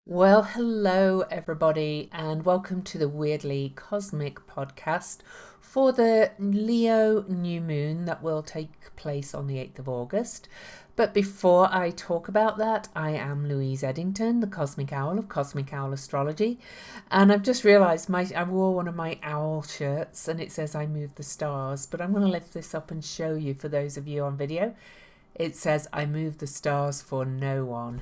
Well, hello everybody, and welcome to the Weirdly Cosmic podcast for the Leo new moon that will take place on the 8th of August. But before I talk about that, I am Louise Eddington, the Cosmic Owl of Cosmic Owl Astrology, and I've just realised I wore one of my owl shirts and it says I move the stars, but I'm going to lift this up and show you for those of you on video. It says, I move the stars for no one.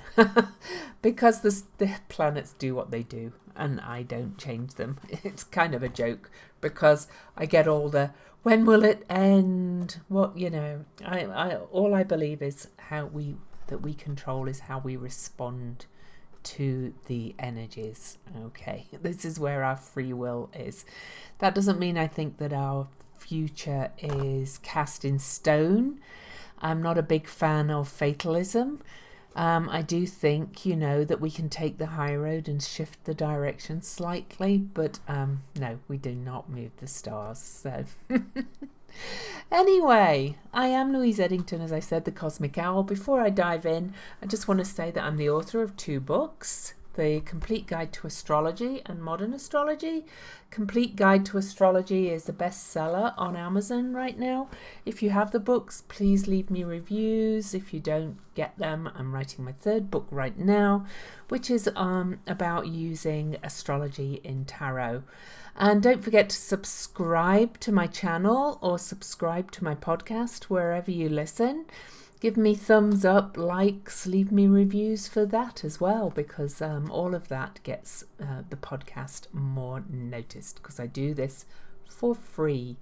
Because the planets do what they do and I don't change them. It's kind of a joke because I get all the, when will it end? What, all I believe is that we control is how we respond to the energies. Okay, this is where our free will is. That doesn't mean I think that our future is cast in stone. I'm not a big fan of fatalism. I do think, that we can take the high road and shift the direction slightly, but no, we do not move the stars. So, anyway, I am Louise Eddington, as I said, the Cosmic Owl. Before I dive in, I just want to say that I'm the author of 2 books. The Complete Guide to Astrology and Modern Astrology. Complete Guide to Astrology is the bestseller on Amazon right now. If you have the books, please leave me reviews. If you don't get them, I'm writing my 3rd book right now, which is about using astrology in tarot. And don't forget to subscribe to my channel or subscribe to my podcast wherever you listen. Give me thumbs up, likes, leave me reviews for that as well, because all of that gets the podcast more noticed, because I do this for free.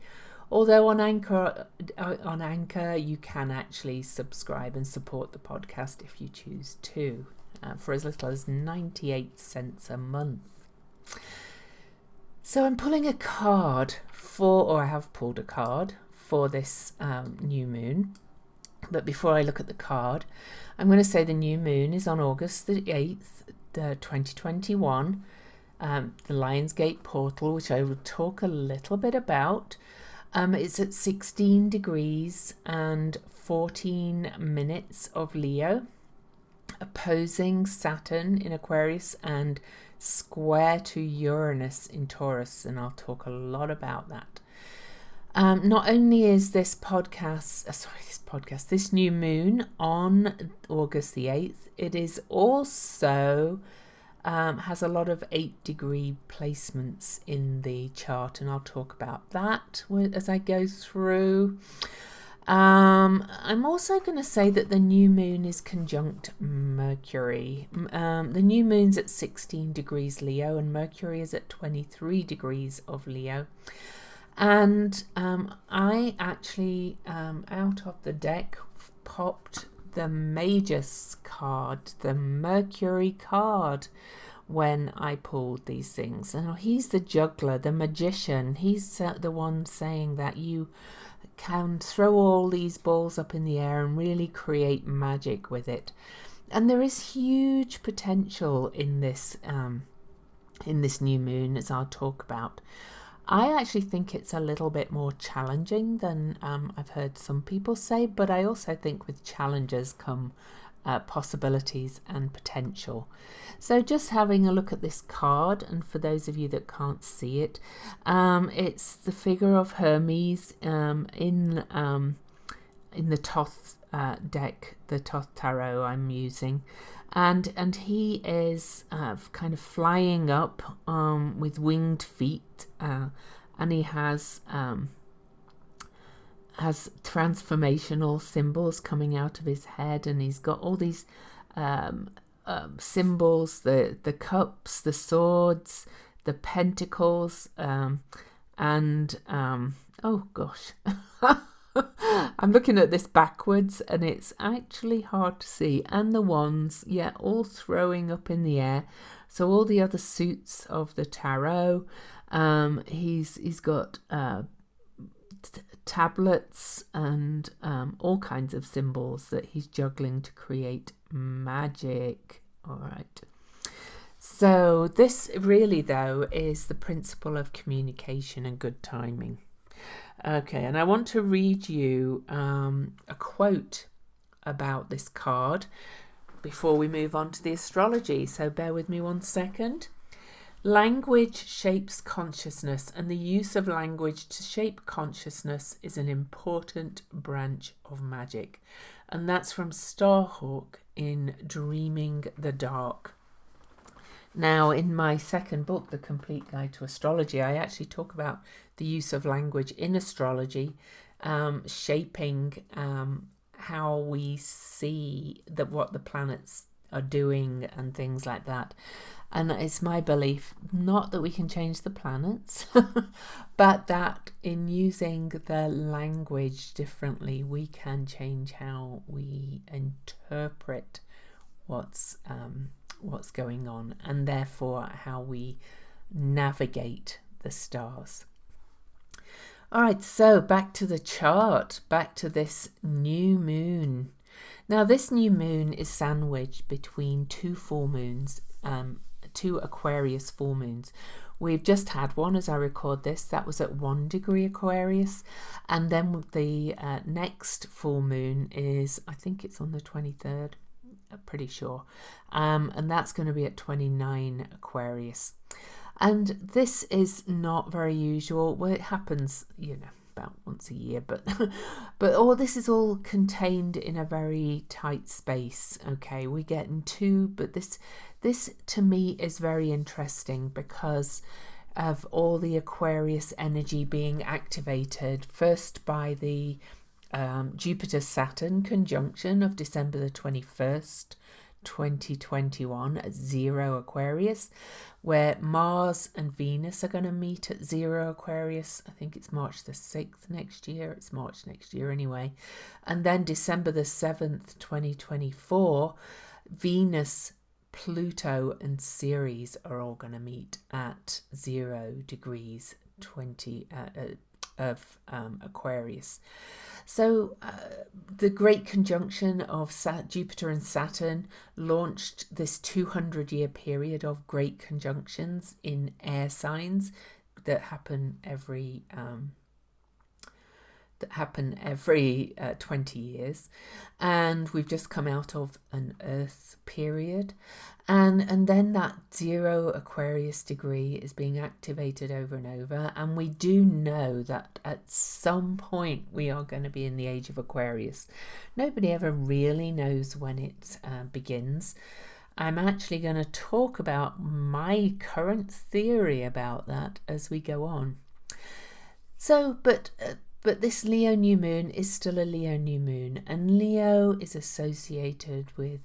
Although on Anchor you can actually subscribe and support the podcast if you choose to, for as little as 98 cents a month. So I'm pulling a card I have pulled a card for this new moon. But before I look at the card, I'm going to say the new moon is on August the 8th, 2021. The Lionsgate portal, which I will talk a little bit about. It's at 16 degrees and 14 minutes of Leo, opposing Saturn in Aquarius and square to Uranus in Taurus, and I'll talk a lot about that. Not only is this new moon on August the 8th, it is also has a lot of 8-degree placements in the chart, and I'll talk about that as I go through. I'm also going to say that the new moon is conjunct Mercury. The new moon's at 16 degrees Leo and Mercury is at 23 degrees of Leo. And I actually, out of the deck, popped the Magus card, the Mercury card, when I pulled these things. And he's the juggler, the magician. He's the one saying that you can throw all these balls up in the air and really create magic with it. And there is huge potential in this new moon, as I'll talk about. I actually think it's a little bit more challenging than I've heard some people say, but I also think with challenges come possibilities and potential. So just having a look at this card, and for those of you that can't see it, it's the figure of Hermes in the Thoth deck, the Thoth tarot I'm using. And he is kind of flying up with winged feet, and he has transformational symbols coming out of his head, and he's got all these symbols, the cups, the swords, the pentacles, and oh gosh. I'm looking at this backwards and it's actually hard to see. And the wands, all throwing up in the air. So all the other suits of the tarot. He's got tablets and all kinds of symbols that he's juggling to create magic. All right. So this really, though, is the principle of communication and good timing. Okay, and I want to read you a quote about this card before we move on to the astrology, so bear with me 1 second. Language shapes consciousness, and the use of language to shape consciousness is an important branch of magic. And that's from Starhawk in Dreaming the Dark. Now, in my second book, The Complete Guide to Astrology, I actually talk about the use of language in astrology, shaping how we see what the planets are doing and things like that. And it's my belief, not that we can change the planets, but that in using the language differently, we can change how we interpret what's going on, and therefore how we navigate the stars. All right, so back to the chart, back to this new moon. Now, this new moon is sandwiched between two full moons, two Aquarius full moons. We've just had one as I record this. That was at 1 degree Aquarius. And then the next full moon is, I think it's on the 23rd, I'm pretty sure. And that's going to be at 29 Aquarius. And this is not very usual. Well, it happens, about once a year, but all this is all contained in a very tight space. Okay, we get in two, but this to me is very interesting because of all the Aquarius energy being activated first by the Jupiter-Saturn conjunction of December the 21st, 2021 at 0 Aquarius, where Mars and Venus are going to meet at 0 Aquarius. I think it's March the 6th next year. It's March next year anyway. And then December the 7th, 2024, Venus, Pluto and Ceres are all going to meet at 0 degrees 20 of Aquarius. So the great conjunction of Jupiter and Saturn launched this 200-year period of great conjunctions in air signs that happen every 20 years, and we've just come out of an Earth period, and then that 0 Aquarius degree is being activated over and over, and we do know that at some point we are going to be in the age of Aquarius. Nobody ever really knows when it begins. I'm actually going to talk about my current theory about that as we go on. So, but this Leo new moon is still a Leo new moon, and Leo is associated with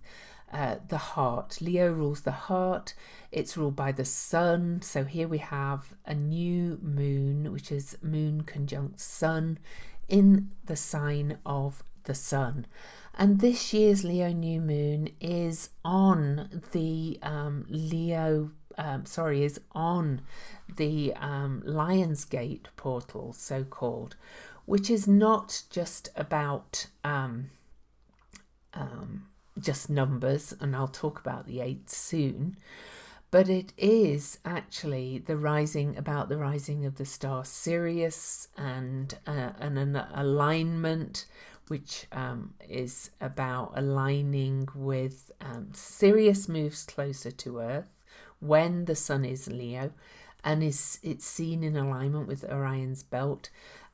the heart. Leo rules the heart. It's ruled by the sun. So here we have a new moon, which is moon conjunct sun in the sign of the sun. And this year's Leo new moon is on the is on the Lionsgate portal, so-called, which is not just about just numbers, and I'll talk about the 8 soon, but it is actually the rising of the star Sirius and an alignment which is about aligning with Sirius moves closer to Earth when the sun is Leo, and it's seen in alignment with Orion's belt,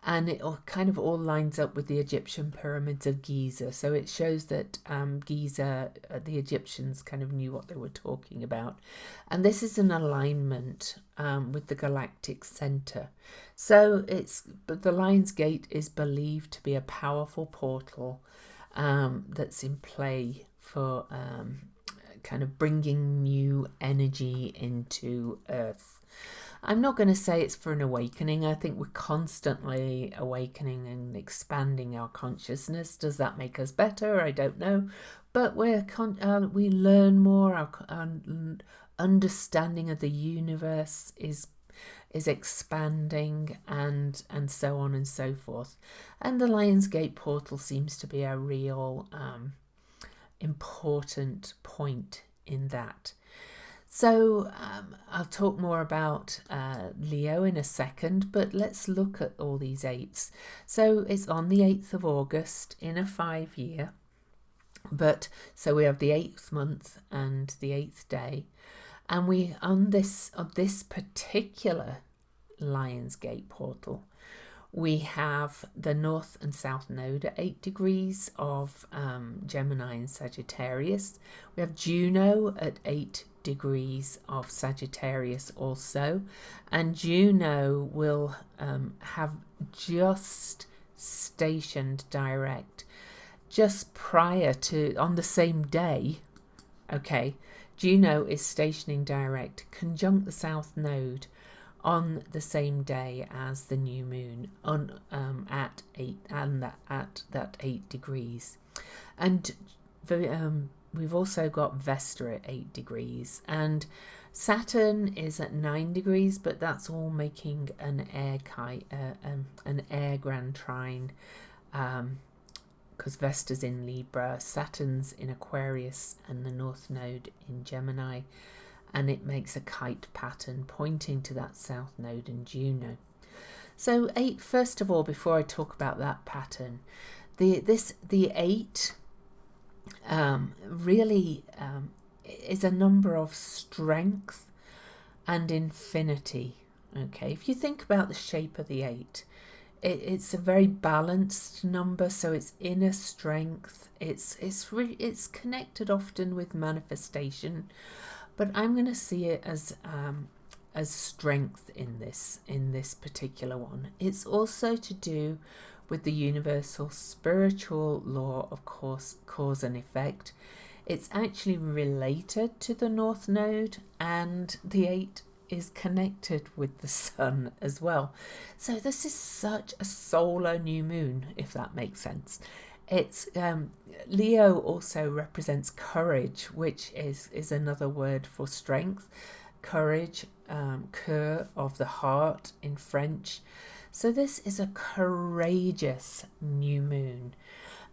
and it kind of all lines up with the Egyptian pyramids of Giza. So it shows that Giza, the Egyptians kind of knew what they were talking about. And this is an alignment with the galactic center. So but the Lion's Gate is believed to be a powerful portal that's in play for kind of bringing new energy into Earth. I'm not going to say it's for an awakening. I think we're constantly awakening and expanding our consciousness. Does that make us better? I don't know. But we learn more. Our understanding of the universe is expanding, and so on and so forth. And the Lionsgate portal seems to be a real important point in that. So I'll talk more about Leo in a second, but let's look at all these 8s. So it's on the 8th of August in a 5-year, But so we have the 8th month and the 8th day, and we on this particular Lionsgate portal, we have the North and South Node at 8 degrees of Gemini and Sagittarius. We have Juno at 8 degrees of Sagittarius also, and Juno will have just stationed direct just prior to, on the same day, okay, Juno is stationing direct conjunct the South Node on the same day as the new moon on at 8 degrees, and we've also got Vesta at 8 degrees, and Saturn is at 9 degrees, but that's all making an air grand trine, because Vesta's in Libra, Saturn's in Aquarius, and the North Node in Gemini. And it makes a kite pattern pointing to that South Node in Juno. So 8, first of all, before I talk about that pattern, the 8 really is a number of strength and infinity. Okay, if you think about the shape of the 8, it's a very balanced number, so it's inner strength. It's connected often with manifestation. But I'm going to see it as strength in this particular one. It's also to do with the universal spiritual law of cause and effect. It's actually related to the North Node, and the 8 is connected with the Sun as well. So this is such a solar new moon, if that makes sense. It's Leo also represents courage, which is another word for strength. Courage, cœur of the heart in French. So this is a courageous new moon.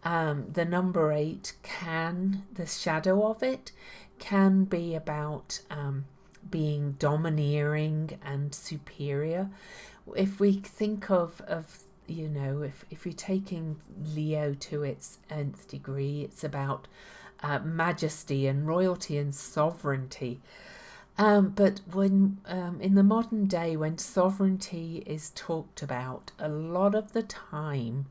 The number 8 the shadow of it can be about being domineering and superior. If we think of you know, if you're taking Leo to its nth degree, it's about majesty and royalty and sovereignty. But when in the modern day, when sovereignty is talked about, a lot of the time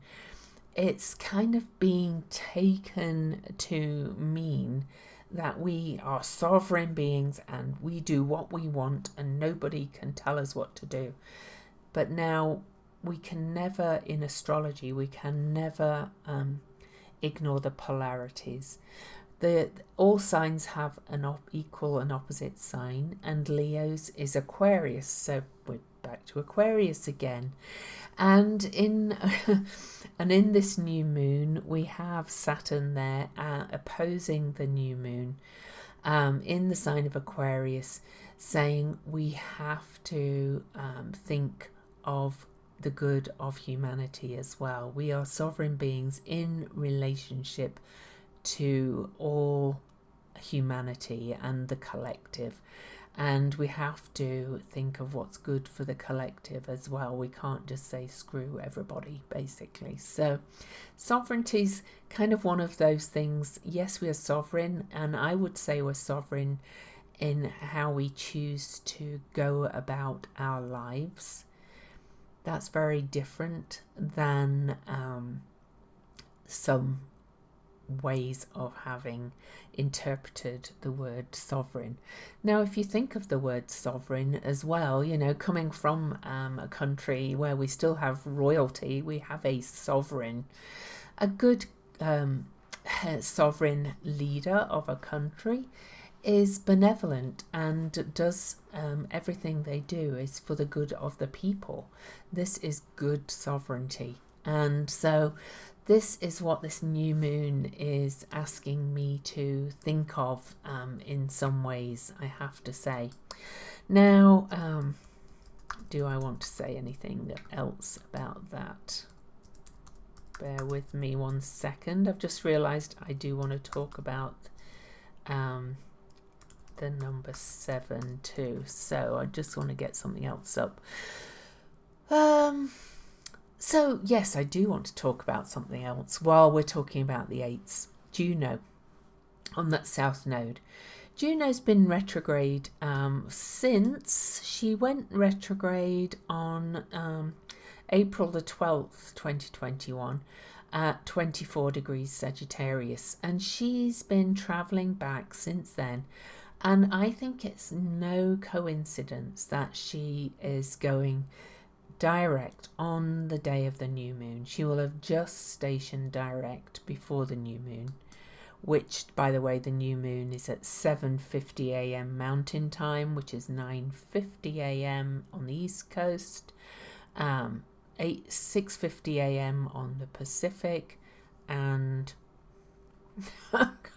it's kind of being taken to mean that we are sovereign beings and we do what we want and nobody can tell us what to do. But now we can never, in astrology, we can never ignore the polarities. All signs have an equal and opposite sign, and Leo's is Aquarius, so we're back to Aquarius again. And in this new moon, we have Saturn there opposing the new moon in the sign of Aquarius, saying we have to think of the good of humanity as well. We are sovereign beings in relationship to all humanity and the collective, and we have to think of what's good for the collective as well. We can't just say screw everybody, basically. So sovereignty's kind of one of those things. Yes, we are sovereign, and I would say we're sovereign in how we choose to go about our lives. That's very different than some ways of having interpreted the word sovereign. Now, if you think of the word sovereign as well, you know, coming from a country where we still have royalty, we have a sovereign. A good sovereign leader of a country is benevolent and does everything they do is for the good of the people. This is good sovereignty. And so this is what this new moon is asking me to think of in some ways, I have to say. Now, do I want to say anything else about that? Bear with me 1 second. I've just realised I do want to talk about the number 7 too. So I just want to get something else up. So yes, I do want to talk about something else while we're talking about the 8s. Juno. on that south node. Juno's been retrograde since she went retrograde on April the 12th, 2021 at 24 degrees Sagittarius, and she's been traveling back since then. And I think it's no coincidence that she is going direct on the day of the new moon. She will have just stationed direct before the new moon, which, by the way, the new moon is at 7:50 a.m. Mountain Time, which is 9:50 a.m. on the East Coast, 6:50 a.m. on the Pacific, and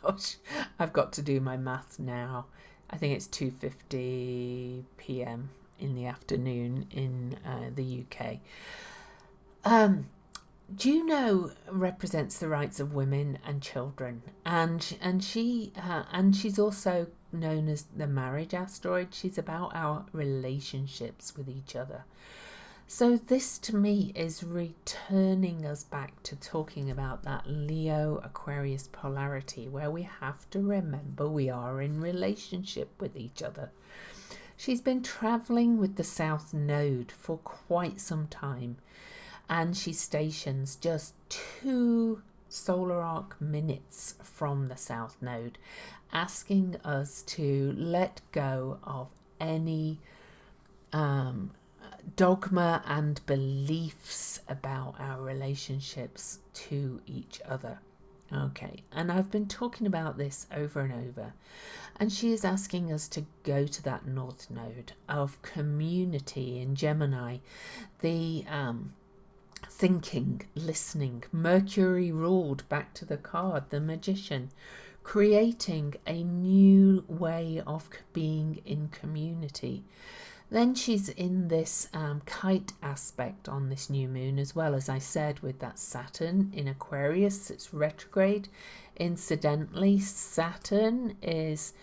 gosh, I've got to do my math now. I think it's 2:50 p.m. in the afternoon in the UK. Juno represents the rights of women and children, and she's also known as the marriage asteroid. She's about our relationships with each other. So this to me is returning us back to talking about that Leo Aquarius polarity, where we have to remember we are in relationship with each other. She's been traveling with the South Node for quite some time, and she stations just 2 solar arc minutes from the South Node, asking us to let go of any dogma and beliefs about our relationships to each other. Okay, and I've been talking about this over and over, and she is asking us to go to that North Node of community in Gemini, the thinking, listening, Mercury ruled, back to the card, the Magician, creating a new way of being in community. Then she's in this kite aspect on this new moon, as well, as I said, with that Saturn in Aquarius. It's retrograde. Incidentally, Saturn is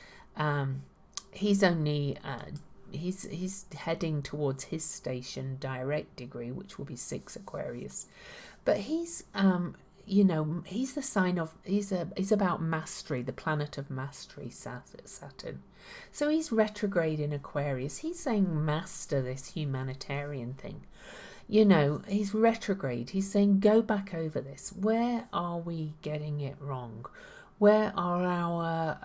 he's heading towards his station direct degree, which will be 6 Aquarius, but he's he's the sign of he's about mastery, the planet of mastery, Saturn. So he's retrograde in Aquarius. He's saying master this humanitarian thing. He's retrograde. He's saying go back over this. Where are we getting it wrong? Where are our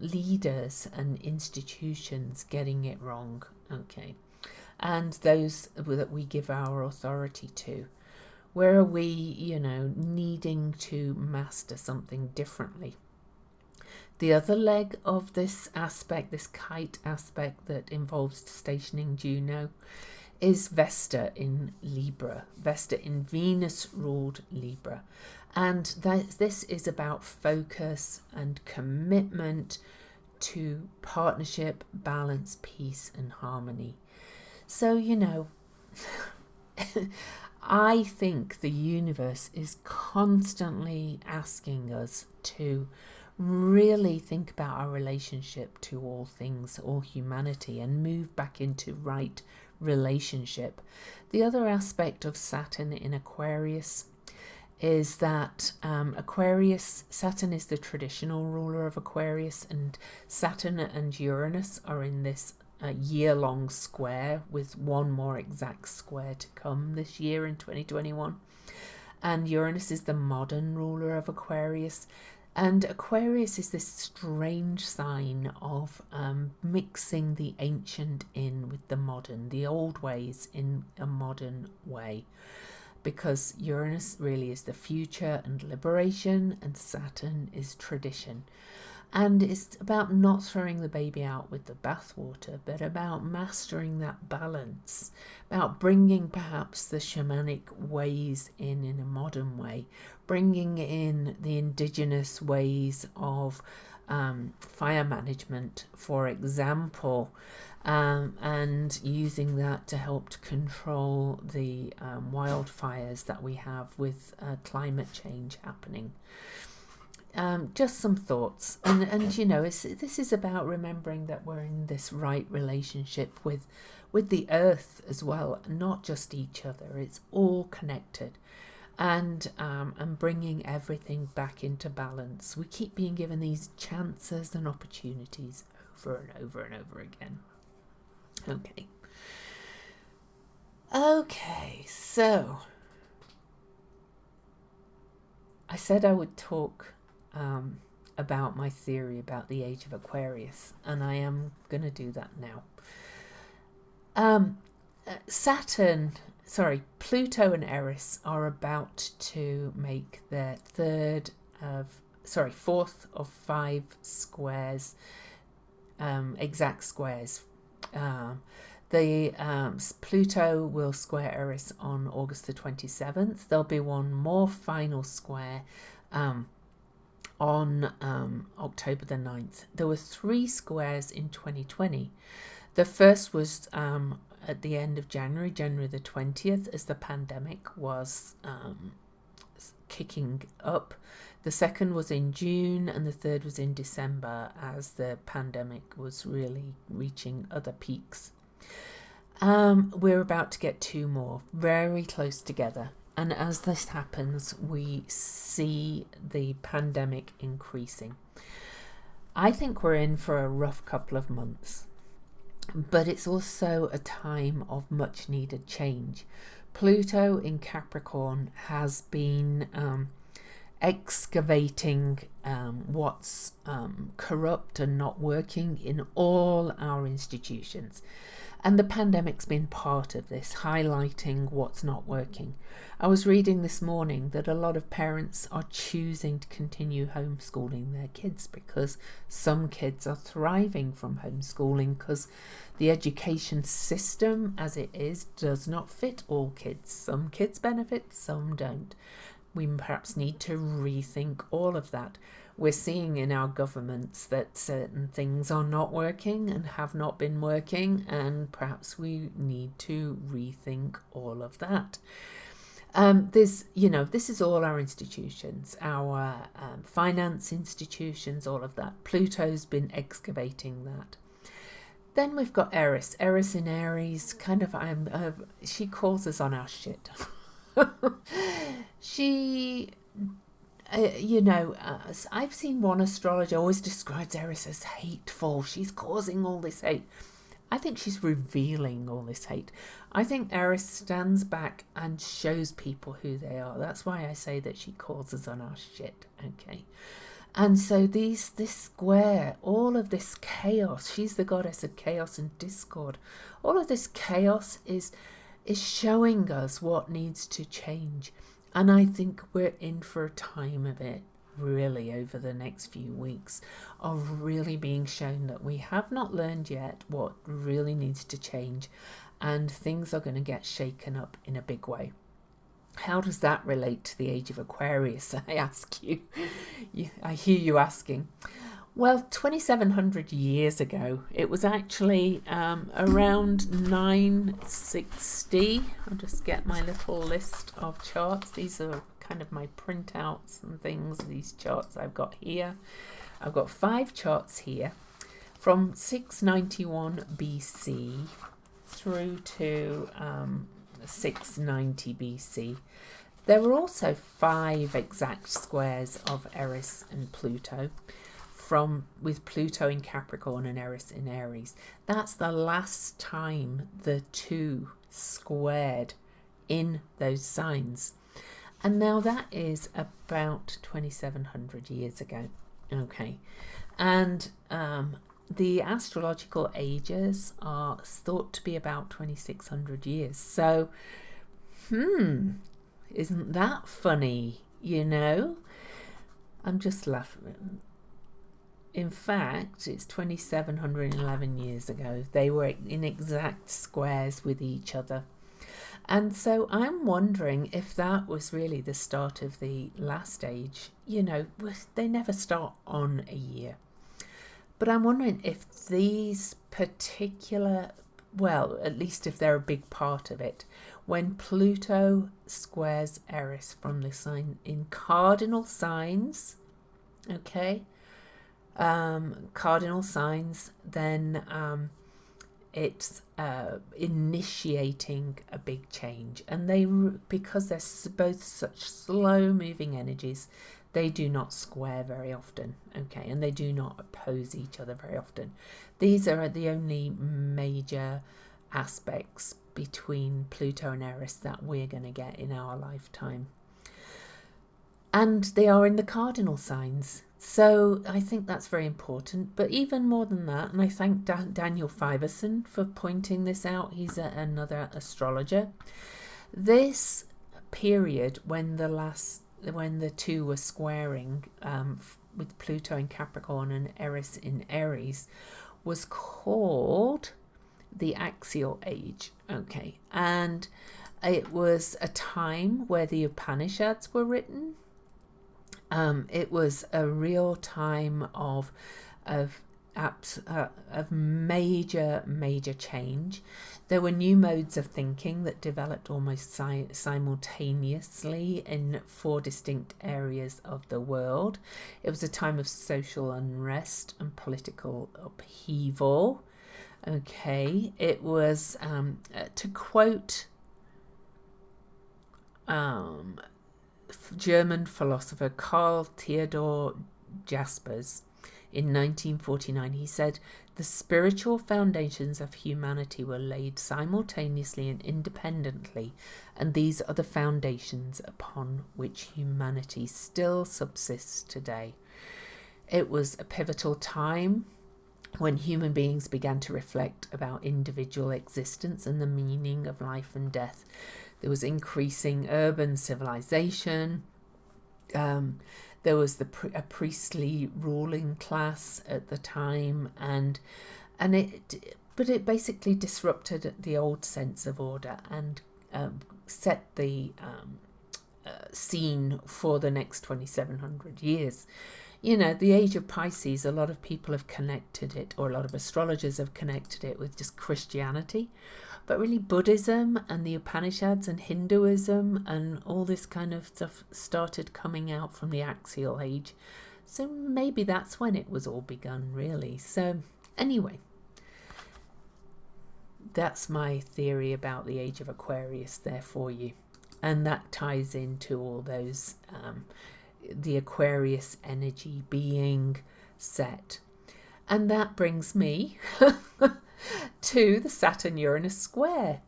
leaders and institutions getting it wrong? Okay. And those that we give our authority to. Where are we, needing to master something differently? The other leg of this aspect, this kite aspect that involves stationing Juno, is Vesta in Libra. Vesta in Venus-ruled Libra. And this is about focus and commitment to partnership, balance, peace, and harmony. So, I think the universe is constantly asking us to really think about our relationship to all things, all humanity, and move back into right relationship. The other aspect of Saturn in Aquarius is that Saturn is the traditional ruler of Aquarius, and Saturn and Uranus are in this year-long square, with one more exact square to come this year in 2021. And Uranus is the modern ruler of Aquarius. And Aquarius is this strange sign of mixing the ancient in with the modern, the old ways in a modern way. Because Uranus really is the future and liberation, and Saturn is tradition. And it's about not throwing the baby out with the bathwater, but about mastering that balance, about bringing perhaps the shamanic ways in a modern way, bringing in the indigenous ways of fire management, for example, and using that to help to control the wildfires that we have with climate change happening. Just some thoughts, and this is about remembering that we're in this right relationship with the earth as well, not just each other. It's all connected, and bringing everything back into balance. We keep being given these chances and opportunities over and over and over again. Okay, so I said I would talk about my theory about the age of Aquarius, and I am going to do that now. Pluto and Eris are about to make their fourth of 5 squares, exact squares. Pluto will square Eris on August the 27th. There'll be one more final square on October the 9th. There were 3 squares in 2020. The first was at the end of January the 20th, as the pandemic was kicking up. The second was in June, and the third was in December, as the pandemic was really reaching other peaks. We're about to get 2 more, very close together. And as this happens, we see the pandemic increasing. I think we're in for a rough couple of months, but it's also a time of much needed change. Pluto in Capricorn has been excavating what's corrupt and not working in all our institutions. And the pandemic's been part of this, highlighting what's not working. I was reading this morning that a lot of parents are choosing to continue homeschooling their kids because some kids are thriving from homeschooling because the education system as it is does not fit all kids. Some kids benefit, some don't. We perhaps need to rethink all of that. We're seeing in our governments that certain things are not working and have not been working, and perhaps we need to rethink all of that. This is all our institutions, our finance institutions, all of that. Pluto's been excavating that. Then we've got Eris in Aries. She calls us on our shit. I've seen one astrologer always describes Eris as hateful. She's causing all this hate. I think she's revealing all this hate. I think Eris stands back and shows people who they are. That's why I say that she calls us on our shit. Okay. And so this square, all of this chaos, she's the goddess of chaos and discord. All of this chaos is showing us what needs to change. And I think we're in for a time of it, really, over the next few weeks, of really being shown that we have not learned yet what really needs to change, and things are going to get shaken up in a big way. How does that relate to the age of Aquarius, I ask you? I hear you asking. Well, 2,700 years ago, it was actually around 960. I'll just get my little list of charts. These are kind of my printouts and things, these charts I've got here. I've got 5 charts here from 691 BC through to 690 BC. There were also 5 exact squares of Eris and Pluto, with Pluto in Capricorn and Eris in Aries. That's the last time the 2 squared in those signs. And now that is about 2,700 years ago. Okay. And the astrological ages are thought to be about 2,600 years. So, isn't that funny? I'm just laughing. In fact, it's 2,711 years ago. They were in exact squares with each other. And so I'm wondering if that was really the start of the last age. They never start on a year. But I'm wondering if these particular, well, at least if they're a big part of it, when Pluto squares Eris from the sign in cardinal signs, okay, cardinal signs, then it's initiating a big change. And because they're both such slow moving energies, they do not square very often, okay, and they do not oppose each other very often. These are the only major aspects between Pluto and Eris that we're going to get in our lifetime. And they are in the cardinal signs. So I think that's very important. But even more than that, and I thank Daniel Fiverson for pointing this out. He's another astrologer. This period when the two were squaring with Pluto in Capricorn and Eris in Aries was called the Axial Age. Okay, and it was a time where the Upanishads were written. It was a real time of major change. There were new modes of thinking that developed almost simultaneously in 4 distinct areas of the world. It was a time of social unrest and political upheaval. Okay, it was, to quote German philosopher Karl Theodor Jaspers in 1949, he said, "The spiritual foundations of humanity were laid simultaneously and independently, and these are the foundations upon which humanity still subsists today." It was a pivotal time when human beings began to reflect about individual existence and the meaning of life and death. There was increasing urban civilization. There was a priestly ruling class at the time, but it basically disrupted the old sense of order and set the scene for the next 2,700 years. You know, the age of Pisces, a lot of people have connected it, or a lot of astrologers have connected it with just Christianity. But really Buddhism and the Upanishads and Hinduism and all this kind of stuff started coming out from the Axial Age. So maybe that's when it was all begun, really. So anyway, that's my theory about the age of Aquarius there for you. And that ties into all those, the Aquarius energy being set. And that brings me to the Saturn-Uranus square.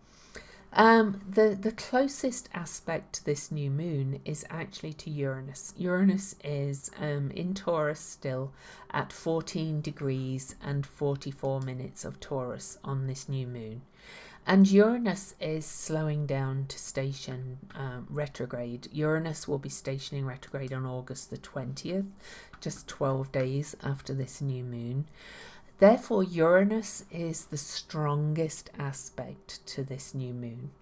The closest aspect to this new moon is actually to Uranus. Uranus is in Taurus still at 14 degrees and 44 minutes of Taurus on this new moon. And Uranus is slowing down to station retrograde. Uranus will be stationing retrograde on August the 20th, just 12 days after this new moon. Therefore, Uranus is the strongest aspect to this new moon.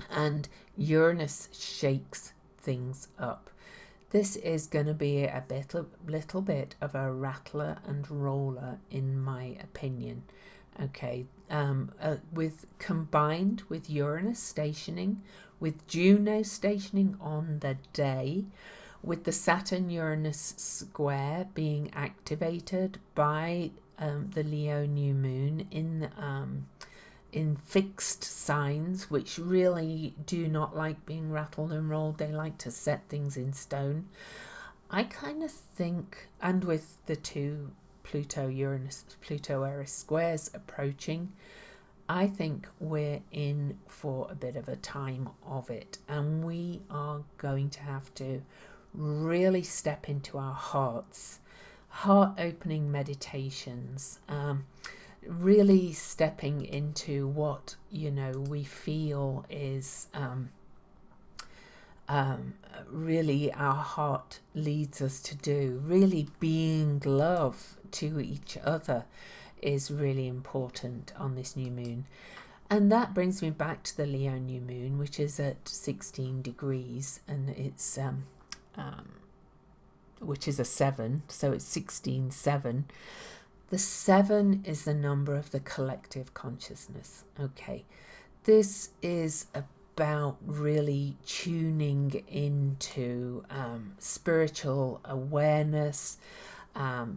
And Uranus shakes things up. This is going to be a little bit of a rattler and roller, in my opinion. Okay, combined with Uranus stationing, with Juno stationing on the day, with the Saturn-Uranus square being activated by the Leo new moon in fixed signs, which really do not like being rattled and rolled. They like to set things in stone. I kind of think, and with the two Pluto-Uranus, Pluto-Eris squares approaching, I think we're in for a bit of a time of it, and we are going to have to really step into our hearts, heart-opening meditations, really stepping into what, we feel is really our heart leads us to do. Really being love to each other is really important on this new moon. And that brings me back to the Leo new moon, which is at 16 degrees, and it's which is a 7, so it's 16-7. The 7 is the number of the collective consciousness. Okay, this is about really tuning into spiritual awareness,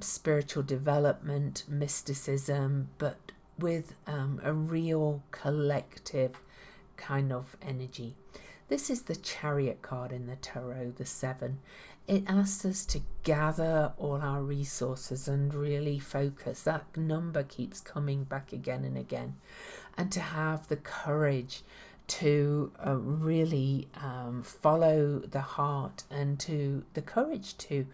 spiritual development, mysticism, but with a real collective kind of energy. This is the Chariot card in the Tarot, the 7. It asks us to gather all our resources and really focus. That number keeps coming back again and again. And to have the courage to really follow the heart, and to the courage to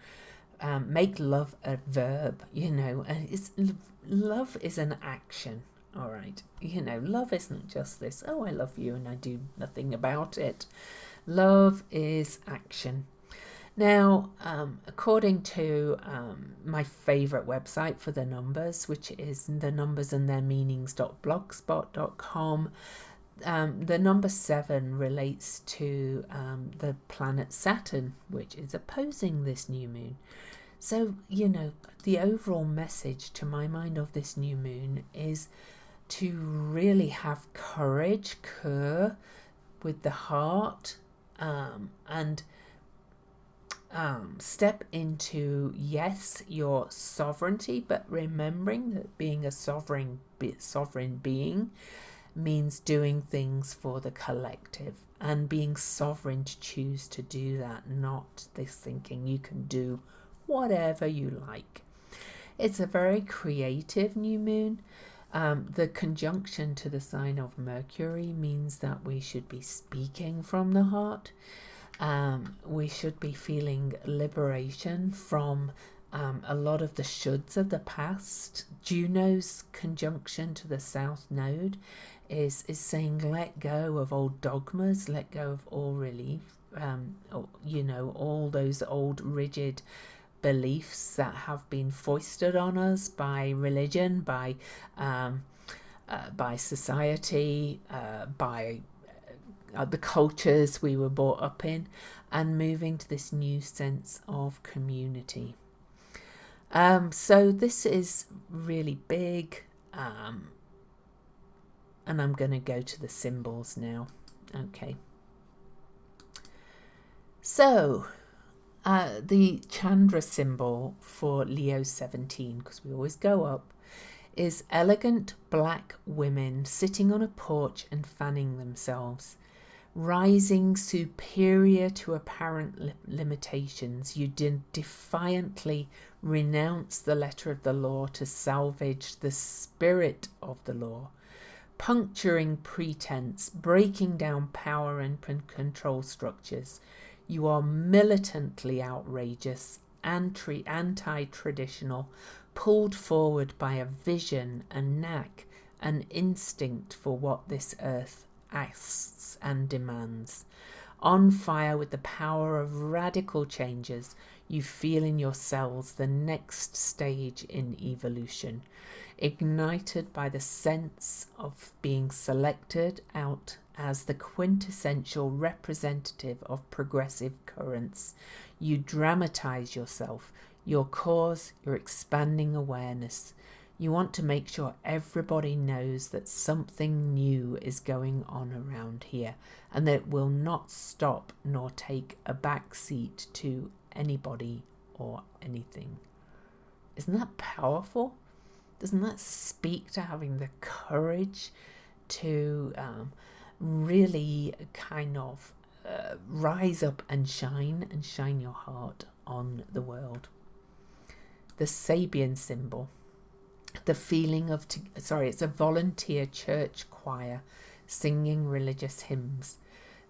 make love a verb, and love is an action. All right, love isn't just this, oh, I love you and I do nothing about it. Love is action. Now, according to my favorite website for the numbers, which is the numbers and their meanings.blogspot.com, the number 7 relates to the planet Saturn, which is opposing this new moon. So, the overall message to my mind of this new moon is to really have courage, with the heart, and step into, yes, your sovereignty, but remembering that being a sovereign being means doing things for the collective, and being sovereign to choose to do that, not this thinking you can do whatever you like. It's a very creative new moon. The conjunction to the sign of Mercury means that we should be speaking from the heart. We should be feeling liberation from a lot of the shoulds of the past. Juno's conjunction to the South Node is saying let go of old dogmas, let go of all all those old rigid beliefs that have been foisted on us by religion, by society, by the cultures we were brought up in, and moving to this new sense of community. So this is really big, and I'm going to go to the symbols now. Okay. So the Chandra symbol for Leo 17, because we always go up, is elegant black women sitting on a porch and fanning themselves. Rising superior to apparent limitations, you defiantly renounce the letter of the law to salvage the spirit of the law. Puncturing pretense, breaking down power and control structures. You are militantly outrageous, anti-traditional, pulled forward by a vision, a knack, an instinct for what this earth asks and demands. On fire with the power of radical changes, you feel in your cells the next stage in evolution, ignited by the sense of being selected out as the quintessential representative of progressive currents. You dramatize yourself, your cause, your expanding awareness. You want to make sure everybody knows that something new is going on around here, and that it will not stop nor take a back seat to anybody or anything. Isn't that powerful? Doesn't that speak to having the courage to really kind of rise up and shine your heart on the world? The Sabian symbol, the feeling of, it's a volunteer church choir singing religious hymns.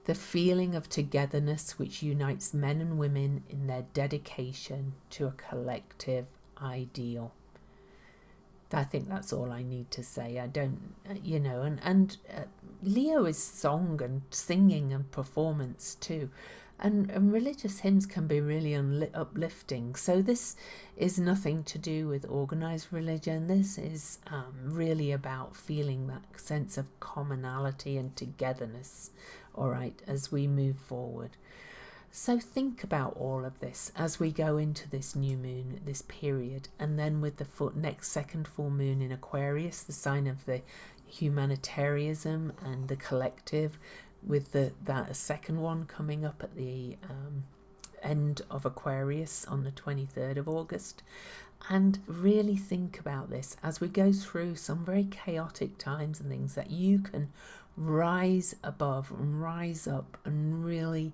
The feeling of togetherness which unites men and women in their dedication to a collective ideal. I think that's all I need to say. I don't, and Leo is song and singing and performance too. And religious hymns can be really uplifting. So this is nothing to do with organised religion. This is really about feeling that sense of commonality and togetherness, all right, as we move forward. So think about all of this as we go into this new moon, this period, and then with the next second full moon in Aquarius, the sign of the humanitarianism and the collective, with that second one coming up at the end of Aquarius on the 23rd of August. And really think about this as we go through some very chaotic times and things, that you can rise above and rise up and really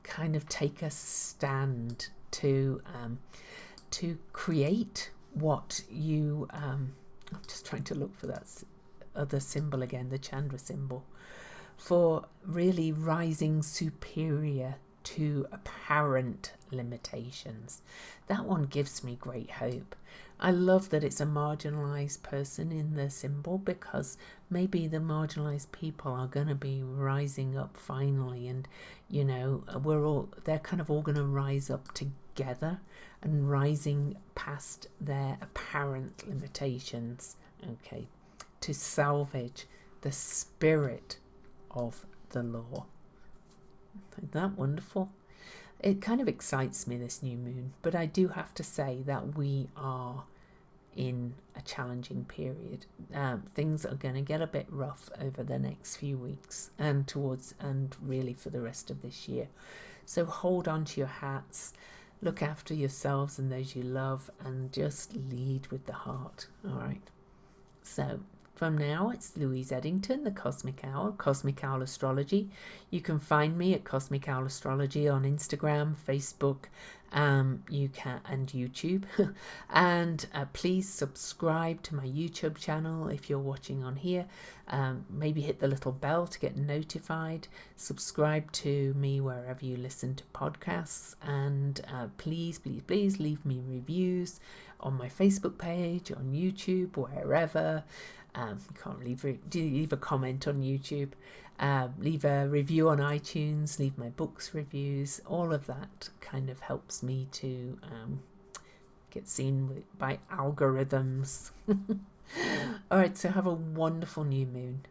kind of take a stand to create what you I'm just trying to look for that other symbol again, the Chandra symbol, for really rising superior to apparent limitations. That one gives me great hope. I love that it's a marginalized person in the symbol, because maybe the marginalized people are going to be rising up finally, and they're kind of all going to rise up together and rising past their apparent limitations, okay, to salvage the spirit of the law. Isn't that wonderful? It kind of excites me, this new moon, but I do have to say that we are in a challenging period. Things are going to get a bit rough over the next few weeks and really for the rest of this year. So hold on to your hats, look after yourselves and those you love, and just lead with the heart. All right. So from now, it's Louise Eddington, the Cosmic Owl, Cosmic Owl Astrology. You can find me at Cosmic Owl Astrology on Instagram, Facebook, and YouTube. And please subscribe to my YouTube channel if you're watching on here. Maybe hit the little bell to get notified. Subscribe to me wherever you listen to podcasts, and please leave me reviews on my Facebook page, on YouTube, wherever. You can't leave a comment on YouTube, leave a review on iTunes, leave my books reviews. All of that kind of helps me to get seen by algorithms. All right, so have a wonderful new moon.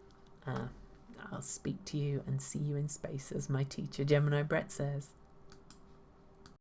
I'll speak to you and see you in space, as my teacher Gemini Brett says.